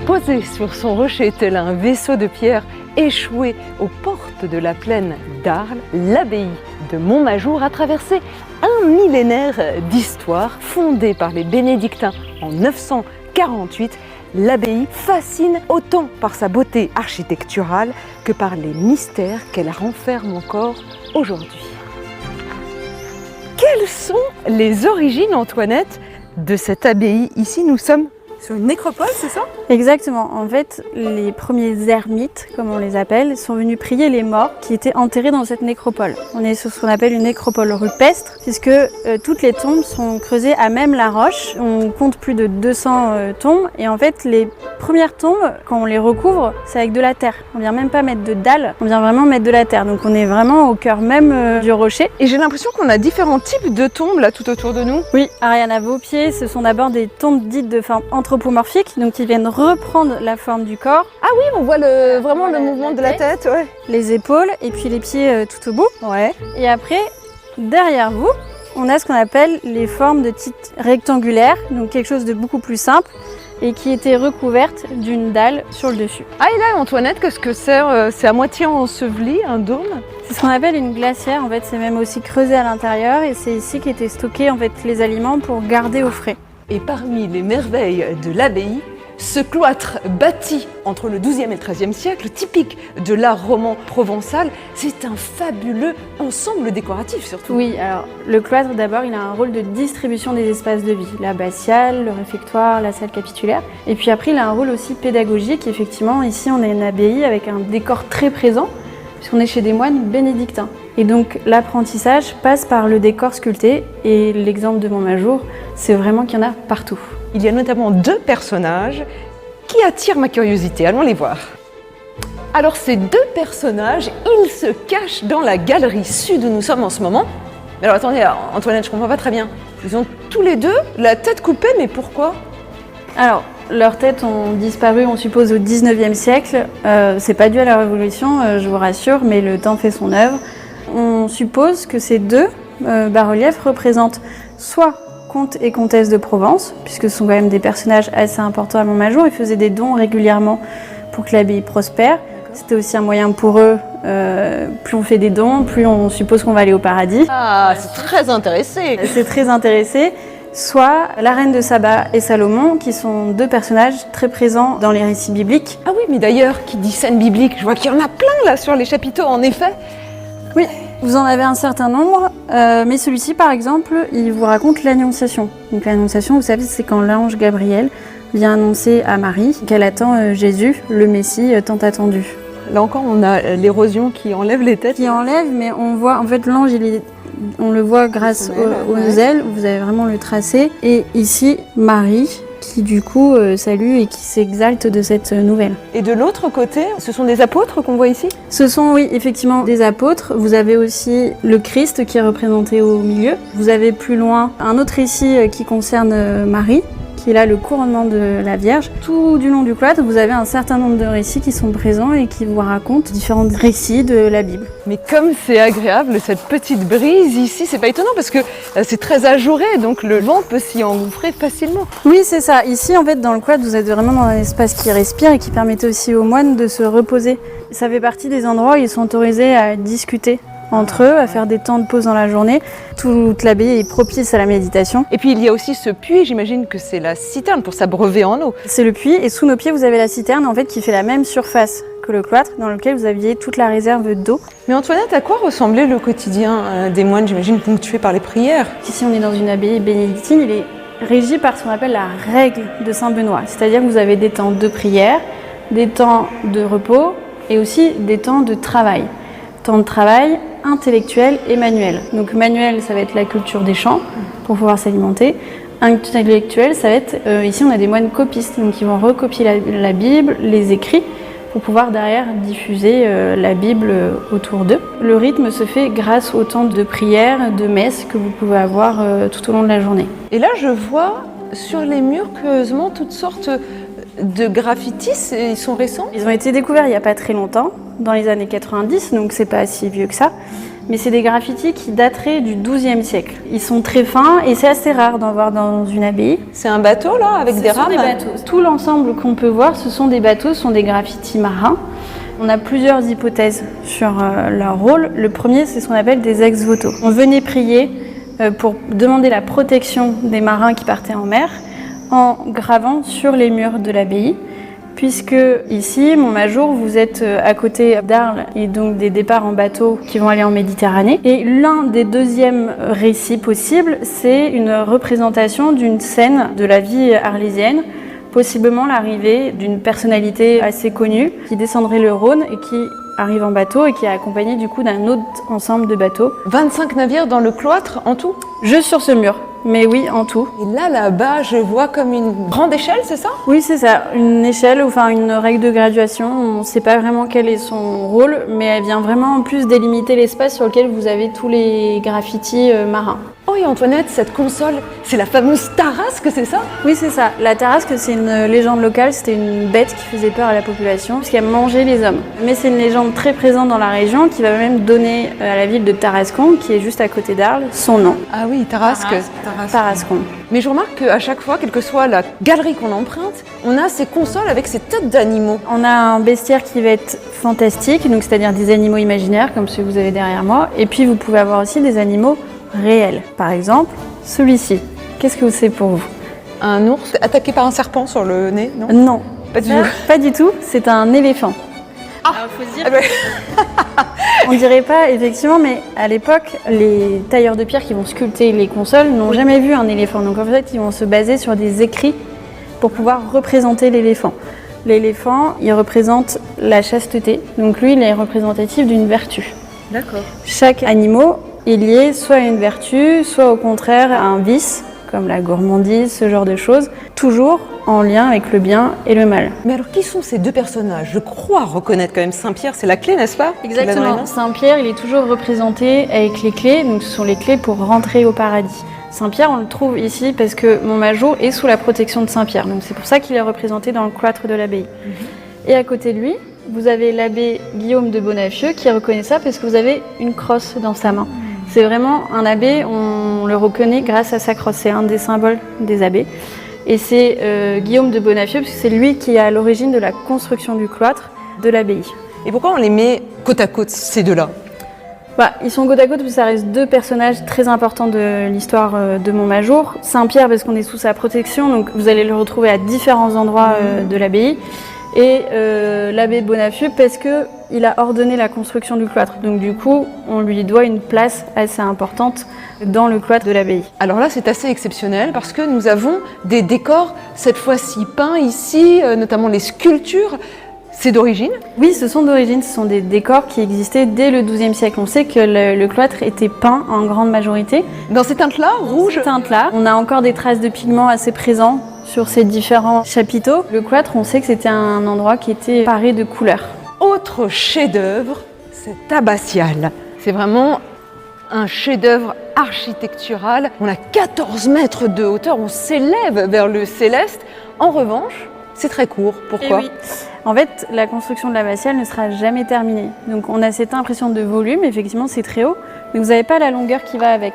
Posé sur son rocher tel un vaisseau de pierre échoué aux portes de la plaine d'Arles, l'abbaye de Montmajour a traversé un millénaire d'histoire. Fondée par les bénédictins en 948, l'abbaye fascine autant par sa beauté architecturale que par les mystères qu'elle renferme encore aujourd'hui. Quelles sont les origines, Antoinette, de cette abbaye? Ici, nous sommes sur une nécropole, c'est ça? Exactement. En fait, les premiers ermites, comme on les appelle, sont venus prier les morts qui étaient enterrés dans cette nécropole. On est sur ce qu'on appelle une nécropole rupestre, puisque toutes les tombes sont creusées à même la roche. On compte plus de 200 tombes, et en fait, les premières tombes, quand on les recouvre, c'est avec de la terre. On vient même pas mettre de dalles, on vient vraiment mettre de la terre. Donc on est vraiment au cœur même du rocher. Et j'ai l'impression qu'on a différents types de tombes là tout autour de nous. Oui, Ariane, à vos pieds, ce sont d'abord des tombes dites de forme anthropomorphique, donc qui viennent reprendre la forme du corps. Ah oui, on voit vraiment le mouvement de la tête, ouais. Les épaules et puis les pieds tout au bout. Ouais. Et après, derrière vous, on a ce qu'on appelle les formes de titres rectangulaires, donc quelque chose de beaucoup plus simple et qui était recouverte d'une dalle sur le dessus. Ah et là, Antoinette, qu'est-ce que c'est? C'est à moitié enseveli, un dôme? C'est ce qu'on appelle une glacière, en fait c'est même aussi creusé à l'intérieur et c'est ici qu'étaient stockés en fait les aliments pour garder au frais. Et parmi les merveilles de l'abbaye, ce cloître bâti entre le XIIe et le XIIIe siècle, typique de l'art roman provençal, c'est un fabuleux ensemble décoratif surtout. Oui, alors le cloître d'abord, il a un rôle de distribution des espaces de vie, l'abbatiale, le réfectoire, la salle capitulaire. Et puis après, il a un rôle aussi pédagogique. Effectivement, ici on a une abbaye avec un décor très présent, puisqu'on est chez des moines bénédictins. Et donc l'apprentissage passe par le décor sculpté, et l'exemple de Montmajour, c'est vraiment qu'il y en a partout. Il y a notamment deux personnages qui attirent ma curiosité. Allons les voir. Alors ces deux personnages, ils se cachent dans la galerie sud où nous sommes en ce moment. Mais alors attendez, Antoinette, je comprends pas très bien. Ils ont tous les deux la tête coupée, mais pourquoi? Alors, leurs têtes ont disparu, on suppose, au 19e siècle. C'est pas dû à la Révolution, je vous rassure, mais le temps fait son œuvre. On suppose que ces deux bas-reliefs représentent soit comte et comtesse de Provence, puisque ce sont quand même des personnages assez importants à Montmajour. Ils faisaient des dons régulièrement pour que l'abbaye prospère. C'était aussi un moyen pour eux, plus on fait des dons, plus on suppose qu'on va aller au paradis. Ah, c'est très intéressé. C'est très intéressé. Soit la reine de Saba et Salomon, qui sont deux personnages très présents dans les récits bibliques. Ah oui, mais d'ailleurs, qui dit scène biblique, je vois qu'il y en a plein là sur les chapiteaux, en effet. Oui, vous en avez un certain nombre, mais celui-ci, par exemple, il vous raconte l'Annonciation. Donc l'Annonciation, vous savez, c'est quand l'ange Gabriel vient annoncer à Marie qu'elle attend Jésus, le Messie tant attendu. Là encore, on a l'érosion qui enlève les têtes. Qui enlève, mais on voit, en fait, l'ange, on le voit grâce aux ailes, vous avez vraiment le tracé. Et ici, Marie, qui du coup salue et qui s'exalte de cette nouvelle. Et de l'autre côté, ce sont des apôtres qu'on voit ici? Ce sont, oui, effectivement, des apôtres. Vous avez aussi le Christ qui est représenté au milieu. Vous avez plus loin un autre récit qui concerne Marie, qui est là le couronnement de la Vierge. Tout du long du cloître, vous avez un certain nombre de récits qui sont présents et qui vous racontent différents récits de la Bible. Mais comme c'est agréable, cette petite brise ici, c'est pas étonnant parce que c'est très ajouré, donc le vent peut s'y engouffrer facilement. Oui, c'est ça. Ici, en fait, dans le cloître, vous êtes vraiment dans un espace qui respire et qui permet aussi aux moines de se reposer. Ça fait partie des endroits où ils sont autorisés à discuter entre eux, à faire des temps de pause dans la journée. Toute l'abbaye est propice à la méditation. Et puis il y a aussi ce puits, j'imagine que c'est la citerne pour s'abreuver en eau. C'est le puits, et sous nos pieds vous avez la citerne en fait qui fait la même surface que le cloître, dans lequel vous aviez toute la réserve d'eau. Mais Antoinette, à quoi ressemblait le quotidien des moines, j'imagine, ponctué par les prières? Ici on est dans une abbaye bénédictine, il est régi par ce qu'on appelle la règle de Saint-Benoît. C'est-à-dire que vous avez des temps de prière, des temps de repos et aussi des temps de travail. Temps de travail intellectuel et manuel. Donc manuel, ça va être la culture des champs pour pouvoir s'alimenter. Intellectuel, ça va être, ici on a des moines copistes, donc ils vont recopier la Bible, les écrits, pour pouvoir derrière diffuser la Bible autour d'eux. Le rythme se fait grâce au temps de prière, de messe que vous pouvez avoir tout au long de la journée. Et là je vois sur les murs curieusement toutes sortes de graffitis, ils sont récents? Ils ont été découverts il n'y a pas très longtemps, dans les années 90, donc c'est pas si vieux que ça. mais c'est des graffitis qui dateraient du XIIe siècle. Ils sont très fins et c'est assez rare d'en voir dans une abbaye. C'est un bateau là, avec des rames? Des bateaux. Tout l'ensemble qu'on peut voir, ce sont des bateaux, ce sont des graffitis marins. On a plusieurs hypothèses sur leur rôle. Le premier, c'est ce qu'on appelle des ex-voto. On venait prier pour demander la protection des marins qui partaient en mer en gravant sur les murs de l'abbaye. Puisque ici, Montmajour, vous êtes à côté d'Arles et donc des départs en bateau qui vont aller en Méditerranée. Et l'un des deuxièmes récits possibles, c'est une représentation d'une scène de la vie arlésienne, possiblement l'arrivée d'une personnalité assez connue qui descendrait le Rhône et qui arrive en bateau et qui est accompagné du coup d'un autre ensemble de bateaux. 25 navires dans le cloître en tout? Juste sur ce mur. Mais oui, en tout. Et là-bas, je vois comme une grande échelle, c'est ça? Oui, c'est ça. Une échelle, enfin une règle de graduation. On ne sait pas vraiment quel est son rôle, mais elle vient vraiment en plus délimiter l'espace sur lequel vous avez tous les graffitis marins. Oh et Antoinette, cette console, c'est la fameuse tarasque, c'est ça? Oui, c'est ça. La tarasque, c'est une légende locale. C'était une bête qui faisait peur à la population puisqu'elle mangeait les hommes. Mais c'est une légende très présente dans la région qui va même donner à la ville de Tarascon, qui est juste à côté d'Arles, son nom. Ah oui, Tarasque. Tarascon. Mais je remarque qu'à chaque fois, quelle que soit la galerie qu'on emprunte, on a ces consoles avec ces têtes d'animaux. On a un bestiaire qui va être fantastique, donc c'est-à-dire des animaux imaginaires comme ceux que vous avez derrière moi. Et puis vous pouvez avoir aussi des animaux réels. Par exemple, celui-ci. Qu'est-ce que c'est pour vous? Un ours attaqué par un serpent sur le nez, non? Non. Pas du tout. Pas du tout, c'est un éléphant. Alors, faut se dire... On dirait pas, effectivement, mais à l'époque, les tailleurs de pierre qui vont sculpter les consoles n'ont jamais vu un éléphant. Donc en fait, ils vont se baser sur des écrits pour pouvoir représenter l'éléphant. L'éléphant, il représente la chasteté. Donc lui, il est représentatif d'une vertu. D'accord. Chaque animal est lié soit à une vertu, soit au contraire à un vice, comme la gourmandise, ce genre de choses, toujours en lien avec le bien et le mal. Mais alors, qui sont ces deux personnages? Je crois reconnaître quand même Saint-Pierre, c'est la clé, n'est-ce pas? Exactement. Saint-Pierre, il est toujours représenté avec les clés, donc ce sont les clés pour rentrer au paradis. Saint-Pierre, on le trouve ici parce que Montmajour est sous la protection de Saint-Pierre, donc c'est pour ça qu'il est représenté dans le cloître de l'abbaye. Et à côté de lui, vous avez l'abbé Guillaume de Bonafieux qui reconnaît ça parce que vous avez une crosse dans sa main. C'est vraiment un abbé, on le reconnaît grâce à sa crosse, c'est un des symboles des abbés. Et c'est Guillaume de Bonafieux, parce que c'est lui qui est à l'origine de la construction du cloître de l'abbaye. Et pourquoi on les met côte à côte, ces deux-là? Ils sont côte à côte parce que ça reste deux personnages très importants de l'histoire de Montmajour. Saint-Pierre parce qu'on est sous sa protection, donc vous allez le retrouver à différents endroits de l'abbaye. Et l'abbé Bonafieux parce qu'il a ordonné la construction du cloître. Donc du coup, on lui doit une place assez importante dans le cloître de l'abbaye. Alors là, c'est assez exceptionnel parce que nous avons des décors, cette fois-ci peints ici, notamment les sculptures. C'est d'origine? Oui, ce sont d'origine. Ce sont des décors qui existaient dès le XIIe siècle. On sait que le cloître était peint en grande majorité. Dans ces teintes-là, rouge? Ces teintes-là, on a encore des traces de pigments assez présents sur ces différents chapiteaux. Le cloître, on sait que c'était un endroit qui était paré de couleurs. Autre chef-d'œuvre, cette abbatiale. C'est vraiment un chef-d'œuvre architectural. On a 14 mètres de hauteur, on s'élève vers le céleste. En revanche, c'est très court. Pourquoi? Oui. En fait, la construction de l'abbatiale ne sera jamais terminée. Donc on a cette impression de volume, effectivement c'est très haut, mais vous n'avez pas la longueur qui va avec.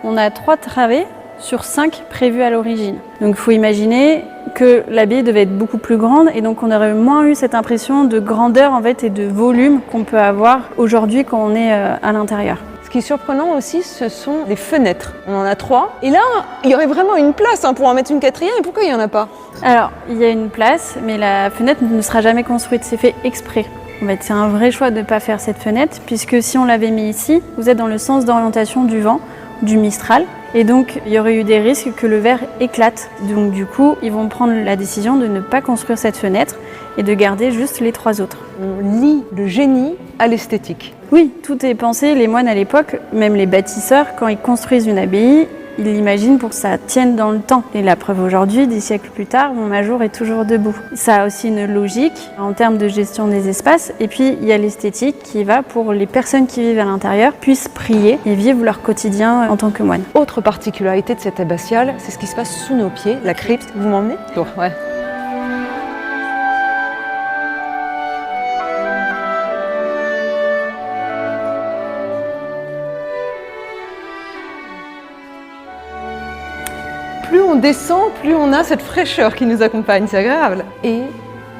On a 3 travées sur 5 prévues à l'origine. Donc il faut imaginer que l'abbaye devait être beaucoup plus grande et donc on aurait moins eu cette impression de grandeur en fait et de volume qu'on peut avoir aujourd'hui quand on est à l'intérieur. Ce qui est surprenant aussi, ce sont les fenêtres. On en a 3. Et là, il y aurait vraiment une place pour en mettre une 4e. Et pourquoi il n'y en a pas? Alors, il y a une place, mais la fenêtre ne sera jamais construite. C'est fait exprès. En fait, c'est un vrai choix de ne pas faire cette fenêtre, puisque si on l'avait mis ici, vous êtes dans le sens d'orientation du vent, du Mistral. Et donc, il y aurait eu des risques que le verre éclate. Donc, du coup, ils vont prendre la décision de ne pas construire cette fenêtre et de garder juste les 3 autres. On lie le génie à l'esthétique. Oui, tout est pensé. Les moines à l'époque, même les bâtisseurs, quand ils construisent une abbaye, ils l'imaginent pour que ça tienne dans le temps. Et la preuve aujourd'hui, des siècles plus tard, Montmajour est toujours debout. Ça a aussi une logique en termes de gestion des espaces. Et puis, il y a l'esthétique qui va pour les personnes qui vivent à l'intérieur puissent prier et vivre leur quotidien en tant que moine. Autre particularité de cette abbatiale, c'est ce qui se passe sous nos pieds, la crypte. Vous m'emmenez? Ouais. on descend, plus on a cette fraîcheur qui nous accompagne, c'est agréable. Et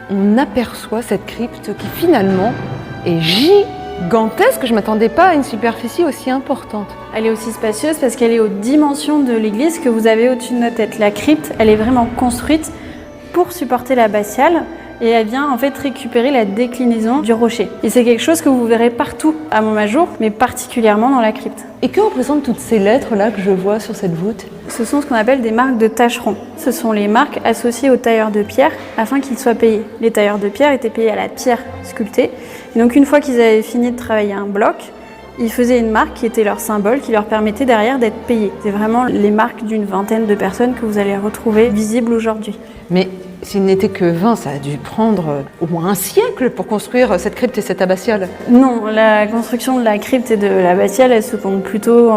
on aperçoit cette crypte qui finalement est gigantesque. Je ne m'attendais pas à une superficie aussi importante. Elle est aussi spacieuse parce qu'elle est aux dimensions de l'église que vous avez au-dessus de notre tête. La crypte, elle est vraiment construite pour supporter l'abbatiale et elle vient en fait récupérer la déclinaison du rocher. Et c'est quelque chose que vous verrez partout à Montmajour, mais particulièrement dans la crypte. Et que représentent toutes ces lettres-là que je vois sur cette voûte? Ce sont ce qu'on appelle des marques de tâcherons. Ce sont les marques associées aux tailleurs de pierre afin qu'ils soient payés. Les tailleurs de pierre étaient payés à la pierre sculptée. Et donc une fois qu'ils avaient fini de travailler un bloc, ils faisaient une marque qui était leur symbole, qui leur permettait derrière d'être payés. C'est vraiment les marques d'une vingtaine de personnes que vous allez retrouver visibles aujourd'hui. Mais s'il n'était que 20, ça a dû prendre au moins un siècle pour construire cette crypte et cette abbatiale. Non, la construction de la crypte et de l'abbatiale, elle se compte plutôt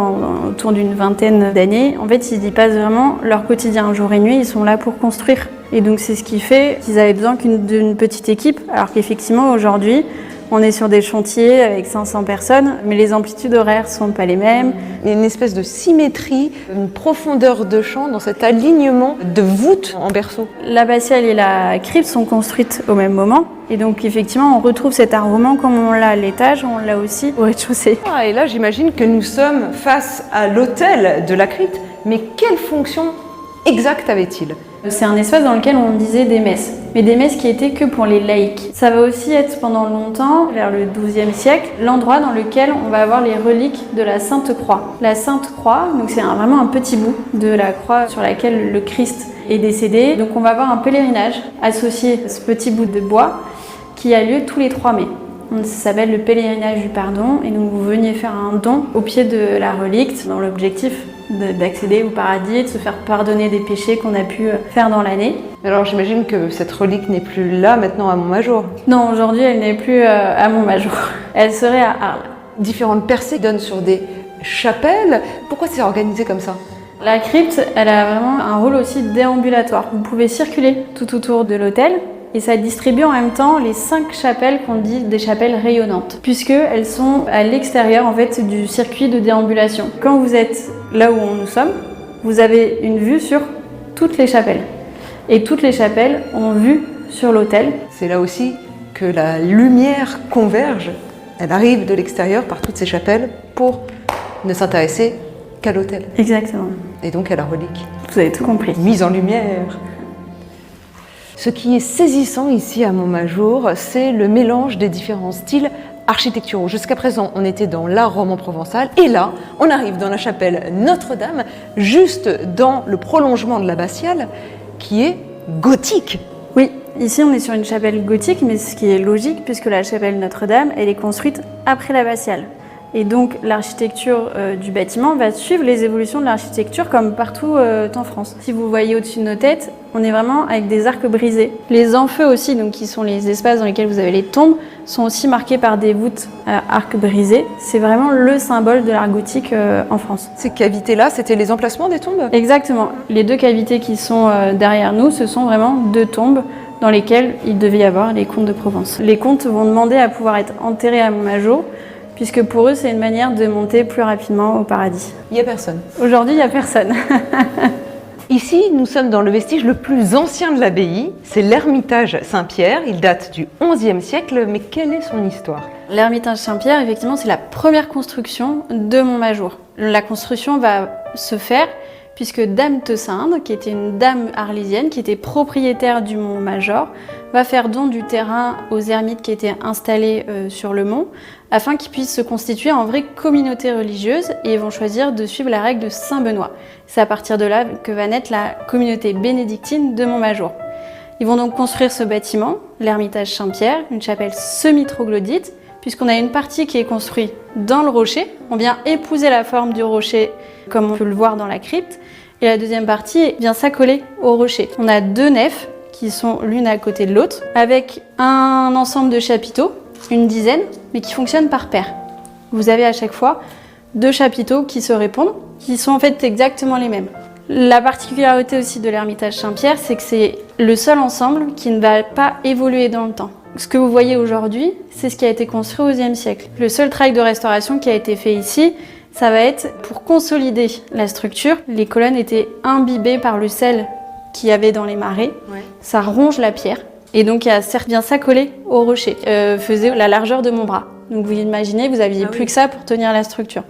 autour d'une vingtaine d'années. En fait, ils y passent vraiment leur quotidien, jour et nuit, ils sont là pour construire. Et donc c'est ce qui fait qu'ils avaient besoin d'une petite équipe, alors qu'effectivement aujourd'hui, on est sur des chantiers avec 500 personnes, mais les amplitudes horaires ne sont pas les mêmes. Il y a une espèce de symétrie, une profondeur de champ dans cet alignement de voûtes en berceau. L'abbatiale et la crypte sont construites au même moment. Et donc effectivement, on retrouve cet arrosement comme on l'a à l'étage, on l'a aussi au rez-de-chaussée. Et là, j'imagine que nous sommes face à l'autel de la crypte, mais quelle fonction exacte avait-il? C'est un espace dans lequel on disait des messes, mais des messes qui étaient que pour les laïcs. Ça va aussi être pendant longtemps, vers le XIIe siècle, l'endroit dans lequel on va avoir les reliques de la Sainte Croix. La Sainte Croix, donc c'est vraiment un petit bout de la croix sur laquelle le Christ est décédé. Donc on va avoir un pèlerinage associé à ce petit bout de bois qui a lieu tous les 3 mai. Ça s'appelle le pèlerinage du pardon et donc vous veniez faire un don au pied de la relique dans l'objectif d'accéder au paradis, de se faire pardonner des péchés qu'on a pu faire dans l'année. Alors j'imagine que cette relique n'est plus là maintenant à Montmajour. Non, aujourd'hui elle n'est plus à Montmajour. Elle serait à Arles. Différentes percées donnent sur des chapelles. Pourquoi c'est organisé comme ça? La crypte, elle a vraiment un rôle aussi déambulatoire. Vous pouvez circuler tout autour de l'autel. Et ça distribue en même temps les 5 chapelles qu'on dit des chapelles rayonnantes, puisqu'elles sont à l'extérieur en fait du circuit de déambulation. Quand vous êtes là où nous sommes, vous avez une vue sur toutes les chapelles. Et toutes les chapelles ont vue sur l'autel. C'est là aussi que la lumière converge. Elle arrive de l'extérieur par toutes ces chapelles pour ne s'intéresser qu'à l'autel. Exactement. Et donc à la relique. Vous avez tout compris. Mise en lumière. Ce qui est saisissant ici à Montmajour, c'est le mélange des différents styles architecturaux. Jusqu'à présent, on était dans l'art roman provençal et là, on arrive dans la chapelle Notre-Dame, juste dans le prolongement de l'abbatiale, qui est gothique. Oui, ici on est sur une chapelle gothique, mais ce qui est logique puisque la chapelle Notre-Dame, elle est construite après l'abbatiale. Et donc l'architecture du bâtiment va suivre les évolutions de l'architecture comme partout en France. Si vous voyez au-dessus de nos têtes, on est vraiment avec des arcs brisés. Les enfeux aussi, donc qui sont les espaces dans lesquels vous avez les tombes, sont aussi marqués par des voûtes à arcs brisés. C'est vraiment le symbole de l'art gothique en France. Ces cavités-là, c'était les emplacements des tombes? Exactement. Les 2 cavités qui sont derrière nous, ce sont vraiment 2 tombes dans lesquelles il devait y avoir les comtes de Provence. Les comtes vont demander à pouvoir être enterrés à Montmajour, puisque pour eux, c'est une manière de monter plus rapidement au paradis. Il n'y a personne. Aujourd'hui, il n'y a personne. Ici, nous sommes dans le vestige le plus ancien de l'abbaye, c'est l'Ermitage Saint-Pierre. Il date du XIe siècle, mais quelle est son histoire? L'Ermitage Saint-Pierre, effectivement, c'est la première construction de Montmajour. La construction va se faire puisque Dame Teusinde, qui était une dame arlésienne, qui était propriétaire du mont Major, va faire don du terrain aux ermites qui étaient installés sur le mont, afin qu'ils puissent se constituer en vraie communauté religieuse, et ils vont choisir de suivre la règle de Saint-Benoît. C'est à partir de là que va naître la communauté bénédictine de Montmajour. Ils vont donc construire ce bâtiment, l'Ermitage Saint-Pierre, une chapelle semi-troglodyte, puisqu'on a une partie qui est construite dans le rocher, on vient épouser la forme du rocher comme on peut le voir dans la crypte, et la deuxième partie vient s'accoler au rocher. On a 2 nefs qui sont l'une à côté de l'autre, avec un ensemble de chapiteaux, une dizaine, mais qui fonctionnent par paire. Vous avez à chaque fois 2 chapiteaux qui se répondent, qui sont en fait exactement les mêmes. La particularité aussi de l'Ermitage Saint-Pierre, c'est que c'est le seul ensemble qui ne va pas évoluer dans le temps. Ce que vous voyez aujourd'hui, c'est ce qui a été construit au XIe siècle. Le seul travail de restauration qui a été fait ici, ça va être pour consolider la structure. Les colonnes étaient imbibées par le sel qu'il y avait dans les marais. Ouais. Ça ronge la pierre. Et donc, ça vient s'accoler au rocher. Faisait la largeur de mon bras. Donc, vous imaginez, vous n'aviez plus que ça pour tenir la structure.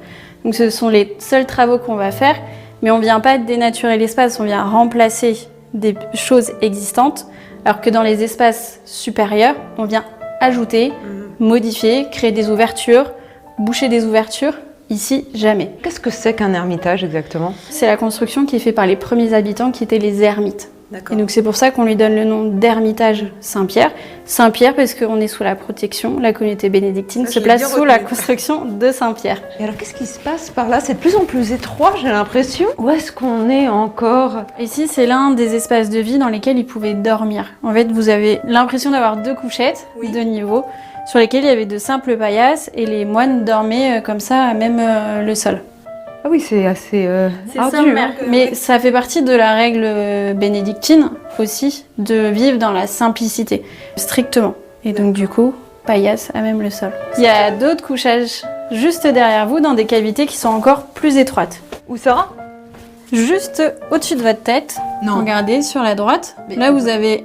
Donc, ce sont les seuls travaux qu'on va faire. Mais on ne vient pas dénaturer l'espace, on vient remplacer des choses existantes. Alors que dans les espaces supérieurs, on vient ajouter, modifier, créer des ouvertures, boucher des ouvertures. Ici, jamais. Qu'est-ce que c'est qu'un ermitage exactement ? C'est la construction qui est faite par les premiers habitants qui étaient les ermites. D'accord. Et donc c'est pour ça qu'on lui donne le nom d'ermitage Saint-Pierre. Saint-Pierre parce qu'on est sous la protection, la communauté bénédictine se place sous la construction de Saint-Pierre. Et alors qu'est-ce qui se passe par là ? C'est de plus en plus étroit, j'ai l'impression. Où est-ce qu'on est encore ? Ici, c'est l'un des espaces de vie dans lesquels ils pouvaient dormir. En fait, vous avez l'impression d'avoir 2 couchettes, 2 niveaux, sur lesquels il y avait de simples paillasses et les moines dormaient comme ça à même le sol. Ah oui, c'est assez ardu. Simple, mais ça fait partie de la règle bénédictine aussi, de vivre dans la simplicité, strictement. Et donc du coup, paillasse à même le sol. Il y a d'autres couchages juste derrière vous, dans des cavités qui sont encore plus étroites. Où ça ? Juste au-dessus de votre tête. Non. Regardez sur la droite. Mais là, vous avez...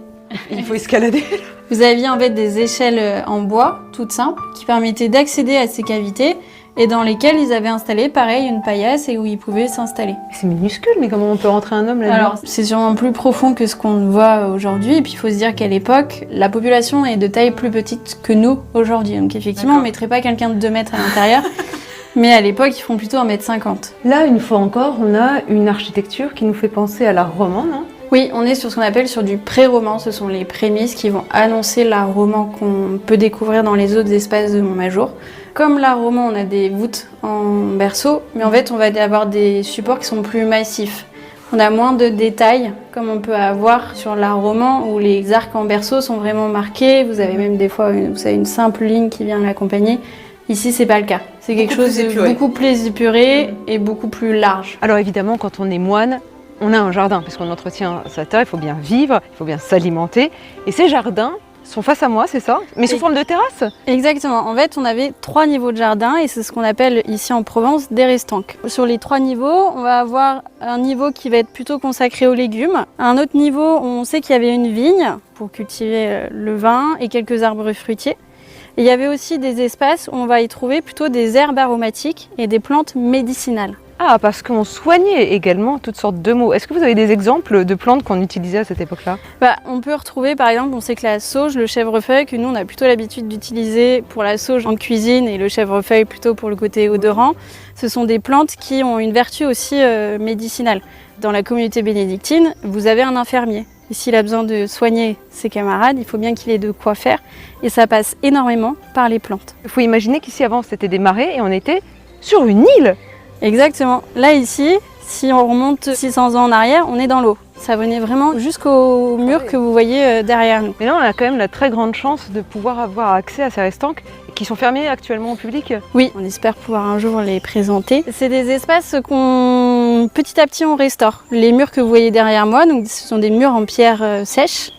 Il faut escalader. Vous aviez en fait des échelles en bois, toutes simples, qui permettaient d'accéder à ces cavités et dans lesquelles ils avaient installé, pareil, une paillasse et où ils pouvaient s'installer. C'est minuscule, mais comment on peut rentrer un homme là-dedans ? Alors, c'est sûrement plus profond que ce qu'on voit aujourd'hui. Et puis, il faut se dire qu'à l'époque, la population est de taille plus petite que nous aujourd'hui. Donc, effectivement, on ne mettrait pas quelqu'un de 2 mètres à l'intérieur. Mais à l'époque, ils font plutôt 1,50 m. Là, une fois encore, on a une architecture qui nous fait penser à l'art roman, non ? Oui, on est sur ce qu'on appelle sur du pré-roman. Ce sont les prémices qui vont annoncer l'art roman qu'on peut découvrir dans les autres espaces de Montmajour. Comme l'art roman, on a des voûtes en berceau, mais en fait, on va avoir des supports qui sont plus massifs. On a moins de détails, comme on peut avoir sur l'art roman, où les arcs en berceau sont vraiment marqués. Vous avez même des fois une simple ligne qui vient l'accompagner. Ici, c'est pas le cas. C'est quelque chose de beaucoup plus épuré et beaucoup plus large. Alors évidemment, quand on est moine, on a un jardin, parce qu'on entretient sa terre, il faut bien vivre, il faut bien s'alimenter. Et ces jardins sont face à moi, c'est ça ? Mais sous forme de terrasse ? Exactement. En fait, on avait 3 niveaux de jardin et c'est ce qu'on appelle ici en Provence des restanques. Sur les 3 niveaux, on va avoir un niveau qui va être plutôt consacré aux légumes. Un autre niveau, on sait qu'il y avait une vigne pour cultiver le vin et quelques arbres fruitiers. Et il y avait aussi des espaces où on va y trouver plutôt des herbes aromatiques et des plantes médicinales. Ah, parce qu'on soignait également toutes sortes de maux. Est-ce que vous avez des exemples de plantes qu'on utilisait à cette époque-là ? On peut retrouver par exemple, on sait que la sauge, le chèvrefeuille, que nous on a plutôt l'habitude d'utiliser pour la sauge en cuisine et le chèvrefeuille plutôt pour le côté odorant, ce sont des plantes qui ont une vertu aussi médicinale. Dans la communauté bénédictine, vous avez un infirmier. Et s'il a besoin de soigner ses camarades, il faut bien qu'il ait de quoi faire. Et ça passe énormément par les plantes. Il faut imaginer qu'ici avant c'était des marais et on était sur une île. Exactement. Là, ici, si on remonte 600 ans en arrière, on est dans l'eau. Ça venait vraiment jusqu'au mur que vous voyez derrière nous. Mais là, on a quand même la très grande chance de pouvoir avoir accès à ces restanques qui sont fermés actuellement au public. Oui, on espère pouvoir un jour les présenter. C'est des espaces qu'on, petit à petit, on restaure. Les murs que vous voyez derrière moi, donc, ce sont des murs en pierre sèche,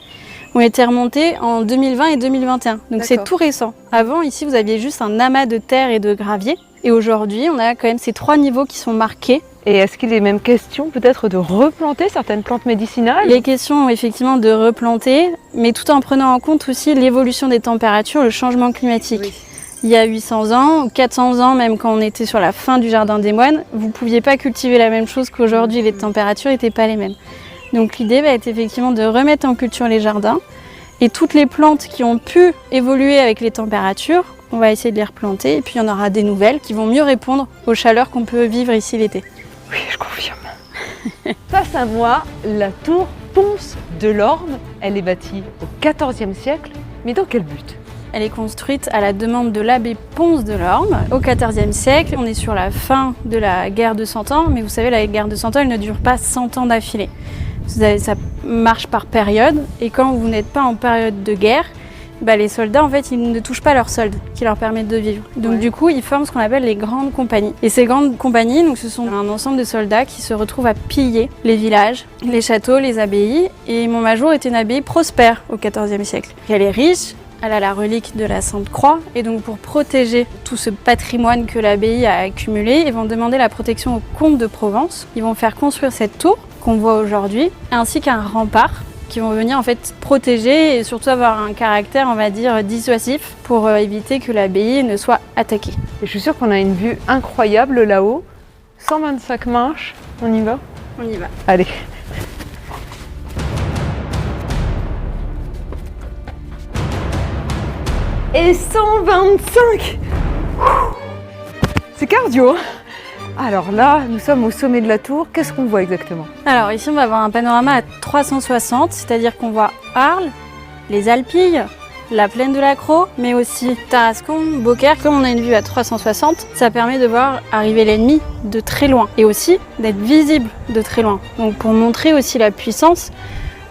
ont été remontés en 2020 et 2021. Donc c'est tout récent. Avant, ici, vous aviez juste un amas de terre et de gravier. Et aujourd'hui, on a quand même ces 3 niveaux qui sont marqués. Et est-ce qu'il est même question peut-être de replanter certaines plantes médicinales ? Les questions effectivement de replanter, mais tout en prenant en compte aussi l'évolution des températures, le changement climatique. Oui. Il y a 800 ans, 400 ans, même quand on était sur la fin du jardin des moines, vous ne pouviez pas cultiver la même chose qu'aujourd'hui, les températures n'étaient pas les mêmes. Donc l'idée va être effectivement de remettre en culture les jardins et toutes les plantes qui ont pu évoluer avec les températures, on va essayer de les replanter et puis il y en aura des nouvelles qui vont mieux répondre aux chaleurs qu'on peut vivre ici l'été. Oui, je confirme. Face à moi, la tour Ponce de l'Orme. Elle est bâtie au XIVe siècle, mais dans quel but ? Elle est construite à la demande de l'abbé Ponce de l'Orme au XIVe siècle. On est sur la fin de la guerre de 100 ans, mais vous savez, la guerre de 100 ans, elle ne dure pas 100 ans d'affilée. Ça marche par période, et quand vous n'êtes pas en période de guerre, les soldats, en fait, ils ne touchent pas leurs soldes qui leur permettent de vivre. Donc du coup, ils forment ce qu'on appelle les grandes compagnies. Et ces grandes compagnies, donc, ce sont un ensemble de soldats qui se retrouvent à piller les villages, les châteaux, les abbayes. Et Montmajour était une abbaye prospère au XIVe siècle. Elle est riche, elle a la relique de la Sainte Croix. Et donc pour protéger tout ce patrimoine que l'abbaye a accumulé, ils vont demander la protection au comte de Provence. Ils vont faire construire cette tour qu'on voit aujourd'hui, ainsi qu'un rempart qui vont venir en fait protéger et surtout avoir un caractère, on va dire, dissuasif pour éviter que l'abbaye ne soit attaquée. Et je suis sûre qu'on a une vue incroyable là-haut. 125 marches, on y va? On y va. Allez. Et 125! C'est cardio! Alors là, nous sommes au sommet de la tour. Qu'est-ce qu'on voit exactement? Alors ici, on va avoir un panorama à 360, c'est-à-dire qu'on voit Arles, les Alpilles, la plaine de la Crau, mais aussi Tarascon, Beaucaire. Comme on a une vue à 360, ça permet de voir arriver l'ennemi de très loin et aussi d'être visible de très loin. Donc pour montrer aussi la puissance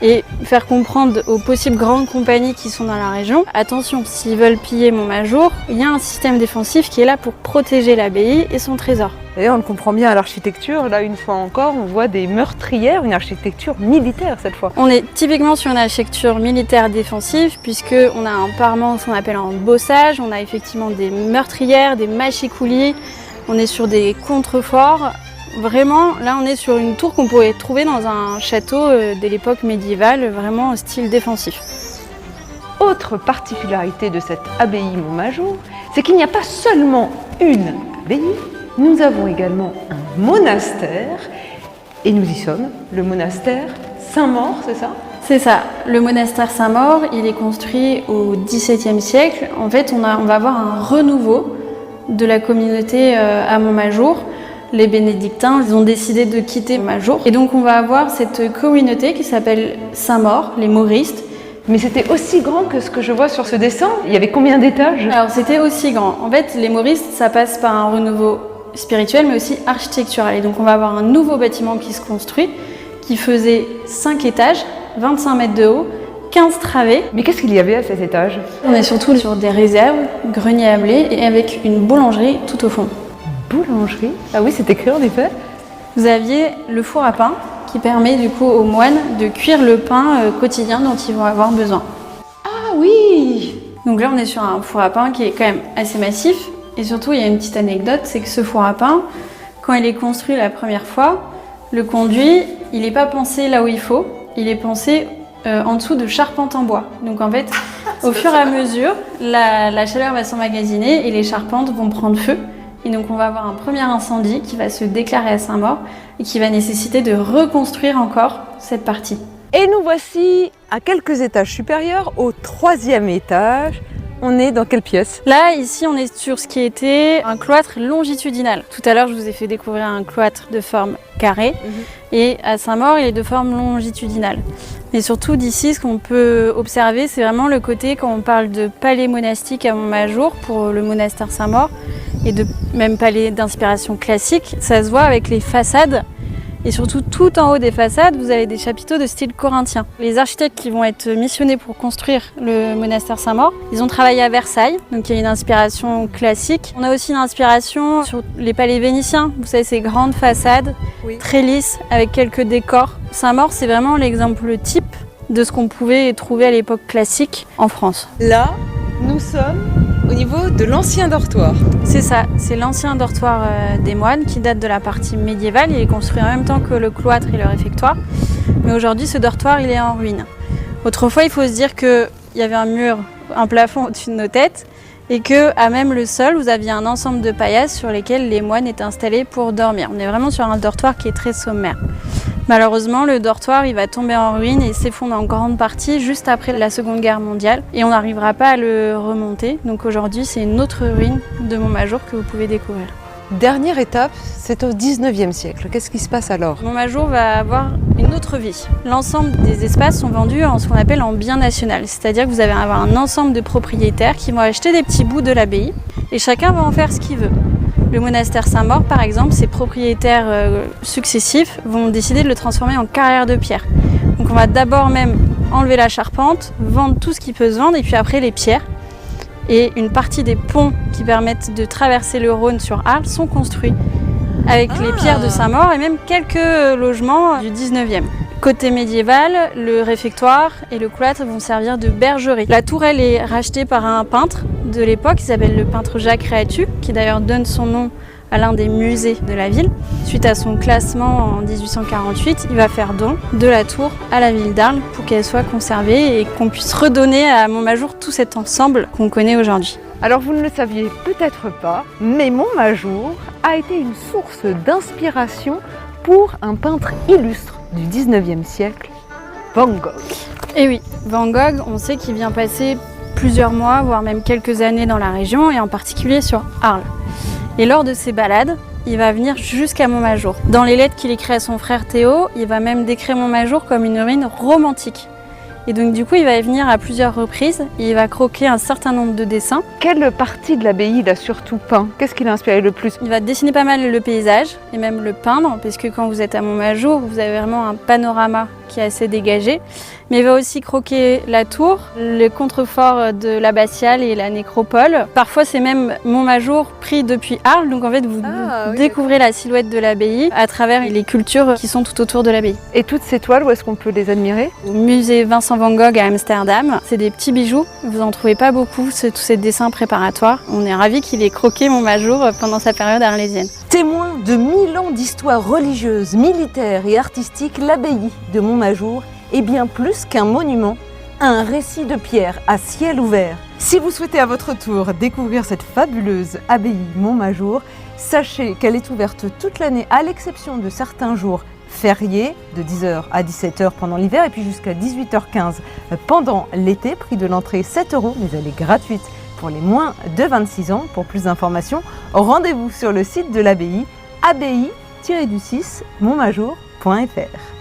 et faire comprendre aux possibles grandes compagnies qui sont dans la région, attention, s'ils veulent piller Montmajour, il y a un système défensif qui est là pour protéger l'abbaye et son trésor. D'ailleurs, on le comprend bien à l'architecture. Là, une fois encore, on voit des meurtrières, une architecture militaire cette fois. On est typiquement sur une architecture militaire défensive puisqu'on a un parement, ce qu'on appelle un bossage, on a effectivement des meurtrières, des mâchicoulis, on est sur des contreforts. Vraiment, là on est sur une tour qu'on pourrait trouver dans un château de l'époque médiévale, vraiment au style défensif. Autre particularité de cette abbaye Montmajour, c'est qu'il n'y a pas seulement une abbaye, nous avons également un monastère, et nous y sommes, le monastère Saint-Maur, c'est ça? C'est ça, le monastère Saint-Maur, il est construit au XVIIe siècle. En fait, on va avoir un renouveau de la communauté à Montmajour. Les bénédictins, ils ont décidé de quitter Montmajour. Et donc on va avoir cette communauté qui s'appelle Saint-Maur, les Mauristes. Mais c'était aussi grand que ce que je vois sur ce dessin. Il y avait combien d'étages? Alors c'était aussi grand. En fait, les Mauristes, ça passe par un renouveau spirituel, mais aussi architectural. Et donc on va avoir un nouveau bâtiment qui se construit, qui faisait 5 étages, 25 mètres de haut, 15 travées. Mais qu'est-ce qu'il y avait à cet étage? On est surtout sur des réserves, greniers à blé, et avec une boulangerie tout au fond. Boulangerie? Ah oui, c'est écrit en effet. Vous aviez le four à pain qui permet du coup aux moines de cuire le pain quotidien dont ils vont avoir besoin. Ah oui! Donc là on est sur un four à pain qui est quand même assez massif et surtout il y a une petite anecdote, c'est que ce four à pain, quand il est construit la première fois, le conduit il n'est pas pensé là où il faut, il est pensé en dessous de charpentes en bois. Donc en fait au fur et à mesure la chaleur va s'emmagasiner et les charpentes vont prendre feu. Et donc on va avoir un premier incendie qui va se déclarer à Saint-Maur et qui va nécessiter de reconstruire encore cette partie. Et nous voici à quelques étages supérieurs, au 3e étage. On est dans quelle pièce? Là, ici, on est sur ce qui était un cloître longitudinal. Tout à l'heure, je vous ai fait découvrir un cloître de forme carrée. Et à Saint-Maur, il est de forme longitudinale. Mais surtout, d'ici, ce qu'on peut observer, c'est vraiment le côté, quand on parle de palais monastique à Montmajour, pour le monastère Saint-Maur, et de même palais d'inspiration classique, ça se voit avec les façades. Et surtout, tout en haut des façades, vous avez des chapiteaux de style corinthien. Les architectes qui vont être missionnés pour construire le monastère Saint-Maur, ils ont travaillé à Versailles, donc il y a une inspiration classique. On a aussi une inspiration sur les palais vénitiens. Vous savez, ces grandes façades, très lisses, avec quelques décors. Saint-Maur, c'est vraiment l'exemple type de ce qu'on pouvait trouver à l'époque classique en France. Là, nous sommes au niveau de l'ancien dortoir. C'est ça, c'est l'ancien dortoir des moines qui date de la partie médiévale. Il est construit en même temps que le cloître et le réfectoire. Mais aujourd'hui, ce dortoir, il est en ruine. Autrefois, il faut se dire qu'il y avait un mur, un plafond au-dessus de nos têtes et qu'à même le sol, vous aviez un ensemble de paillasses sur lesquelles les moines étaient installés pour dormir. On est vraiment sur un dortoir qui est très sommaire. Malheureusement, le dortoir il va tomber en ruine et s'effondre en grande partie juste après la Seconde Guerre mondiale et on n'arrivera pas à le remonter. Donc aujourd'hui, c'est une autre ruine de Montmajour que vous pouvez découvrir. Dernière étape, c'est au 19e siècle. Qu'est-ce qui se passe alors? Montmajour va avoir une autre vie. L'ensemble des espaces sont vendus en ce qu'on appelle en bien national, c'est-à-dire que vous allez avoir un ensemble de propriétaires qui vont acheter des petits bouts de l'abbaye et chacun va en faire ce qu'il veut. Le monastère Saint-Maur, par exemple, ses propriétaires successifs vont décider de le transformer en carrière de pierre. Donc on va d'abord même enlever la charpente, vendre tout ce qui peut se vendre et puis après les pierres. Et une partie des ponts qui permettent de traverser le Rhône sur Arles sont construits avec les pierres de Saint-Maur et même quelques logements du 19e. Côté médiéval, le réfectoire et le cloître vont servir de bergerie. La tour, elle est rachetée par un peintre de l'époque qui s'appelle le peintre Jacques Réatu, qui d'ailleurs donne son nom à l'un des musées de la ville. Suite à son classement en 1848, il va faire don de la tour à la ville d'Arles pour qu'elle soit conservée et qu'on puisse redonner à Montmajour tout cet ensemble qu'on connaît aujourd'hui. Alors vous ne le saviez peut-être pas, mais Montmajour a été une source d'inspiration pour un peintre illustre du 19e siècle, Van Gogh. Et oui, Van Gogh, on sait qu'il vient passer plusieurs mois, voire même quelques années dans la région, et en particulier sur Arles. Et lors de ses balades, il va venir jusqu'à Montmajour. Dans les lettres qu'il écrit à son frère Théo, il va même décrire Montmajour comme une ruine romantique. Et donc du coup, il va venir à plusieurs reprises, et il va croquer un certain nombre de dessins. Quelle partie de l'abbaye il a surtout peint? Qu'est-ce qui l'a inspiré le plus? Il va dessiner pas mal le paysage, et même le peindre, parce que quand vous êtes à Montmajour, vous avez vraiment un panorama qui est assez dégagé. Mais il va aussi croquer la tour, le contrefort de l'abbatiale et la nécropole. Parfois, c'est même Montmajour pris depuis Arles, donc en fait, vous découvrez la silhouette de l'abbaye à travers les cultures qui sont tout autour de l'abbaye. Et toutes ces toiles, où est-ce qu'on peut les admirer? Au musée Vincent van Gogh à Amsterdam, c'est des petits bijoux. Vous n'en trouvez pas beaucoup, tous ces dessins préparatoires. On est ravis qu'il ait croqué Montmajour pendant sa période arlésienne. Témoin de 1000 ans d'histoire religieuse, militaire et artistique, l'abbaye de Montmajour est bien plus qu'un monument, un récit de pierre à ciel ouvert. Si vous souhaitez à votre tour découvrir cette fabuleuse abbaye Montmajour, sachez qu'elle est ouverte toute l'année à l'exception de certains jours fériés, de 10h à 17h pendant l'hiver et puis jusqu'à 18h15 pendant l'été. Prix de l'entrée 7 €, mais elle est gratuite pour les moins de 26 ans. Pour plus d'informations, rendez-vous sur le site de l'abbaye, abbaye-montmajour.fr.